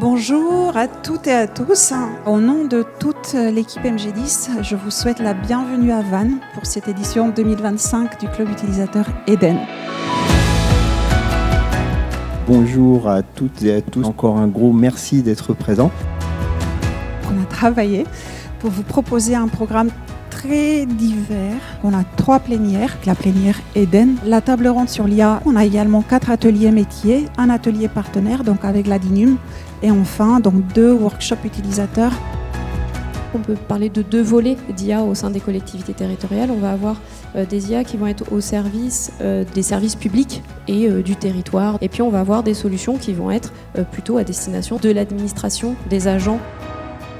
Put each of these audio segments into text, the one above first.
Bonjour à toutes et à tous. Au nom de toute l'équipe MG10, je vous souhaite la bienvenue à Vannes pour cette édition 2025 du Club Utilisateur Eden. Bonjour à toutes et à tous. Encore un gros merci d'être présents. On a travaillé pour vous proposer un programme très divers. On a 3 plénières, la plénière Eden, la table ronde sur l'IA. On a également 4 ateliers métiers, un atelier partenaire donc avec la DINUM et enfin donc 2 workshops utilisateurs. On peut parler de 2 volets d'IA au sein des collectivités territoriales. On va avoir des IA qui vont être au service des services publics et du territoire. Et puis on va avoir des solutions qui vont être plutôt à destination de l'administration, des agents.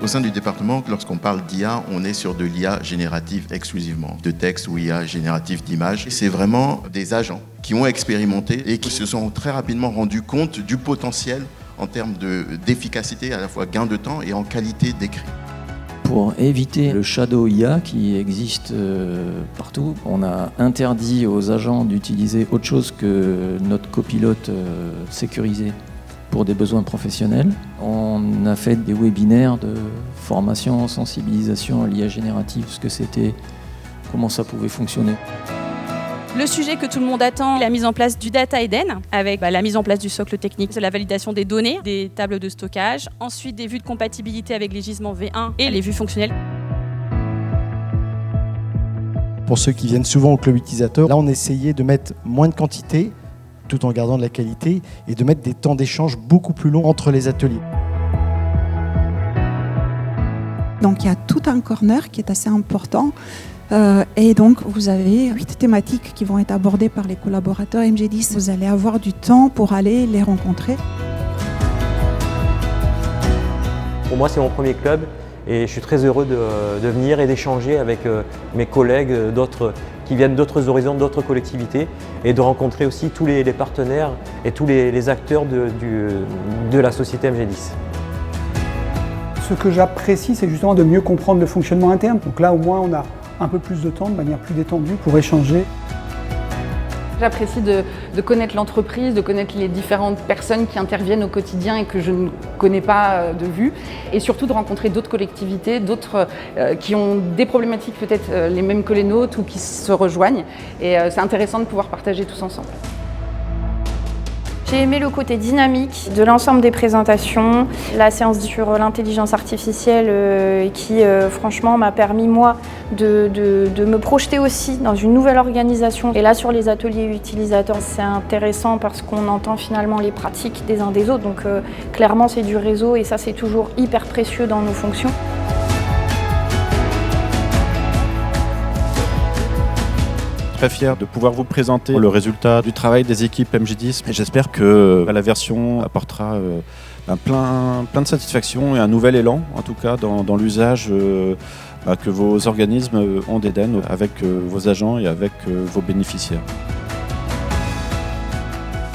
Au sein du département, lorsqu'on parle d'IA, on est sur de l'IA générative exclusivement, de texte ou IA générative d'images. C'est vraiment des agents qui ont expérimenté et qui se sont très rapidement rendus compte du potentiel en termes d'efficacité, à la fois gain de temps et en qualité d'écrit. Pour éviter le shadow IA qui existe partout, on a interdit aux agents d'utiliser autre chose que notre copilote sécurisé pour des besoins professionnels. On a fait des webinaires de formation, sensibilisation à l'IA générative, ce que c'était, comment ça pouvait fonctionner. Le sujet que tout le monde attend, la mise en place du Data Eden, avec la mise en place du socle technique, la validation des données, des tables de stockage, ensuite des vues de compatibilité avec les gisements V1 et les vues fonctionnelles. Pour ceux qui viennent souvent au club utilisateur, là on essayait de mettre moins de quantité, tout en gardant de la qualité, et de mettre des temps d'échange beaucoup plus longs entre les ateliers. Donc il y a tout un corner qui est assez important. Et donc, vous avez 8 thématiques qui vont être abordées par les collaborateurs MG10. Vous allez avoir du temps pour aller les rencontrer. Pour moi, c'est mon premier club et je suis très heureux de venir et d'échanger avec mes collègues qui viennent d'autres horizons, d'autres collectivités et de rencontrer aussi tous les partenaires et tous les acteurs de la société MG10. Ce que j'apprécie, c'est justement de mieux comprendre le fonctionnement interne. Donc là, au moins, on a un peu plus de temps, de manière plus détendue, pour échanger. J'apprécie de connaître l'entreprise, de connaître les différentes personnes qui interviennent au quotidien et que je ne connais pas de vue. Et surtout de rencontrer d'autres collectivités, d'autres qui ont des problématiques peut-être les mêmes que les nôtres ou qui se rejoignent. Et c'est intéressant de pouvoir partager tous ensemble. J'ai aimé le côté dynamique de l'ensemble des présentations, la séance sur l'intelligence artificielle qui franchement m'a permis moi de me projeter aussi dans une nouvelle organisation. Et là sur les ateliers utilisateurs, c'est intéressant parce qu'on entend finalement les pratiques des uns des autres. Donc clairement c'est du réseau et ça c'est toujours hyper précieux dans nos fonctions. Très fier de pouvoir vous présenter le résultat du travail des équipes MG10 et j'espère que la version apportera plein de satisfaction et un nouvel élan en tout cas dans l'usage que vos organismes ont d'Eden avec vos agents et avec vos bénéficiaires.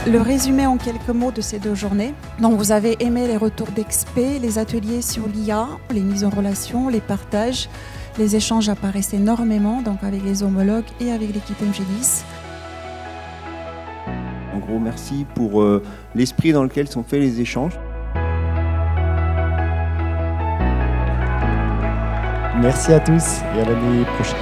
Le résumé en quelques mots de ces 2 journées. Donc vous avez aimé les retours d'experts, les ateliers sur l'IA, les mises en relation, les partages. Les échanges apparaissent énormément donc avec les homologues et avec l'équipe MG10. Un gros merci pour l'esprit dans lequel sont faits les échanges. Merci à tous et à l'année prochaine.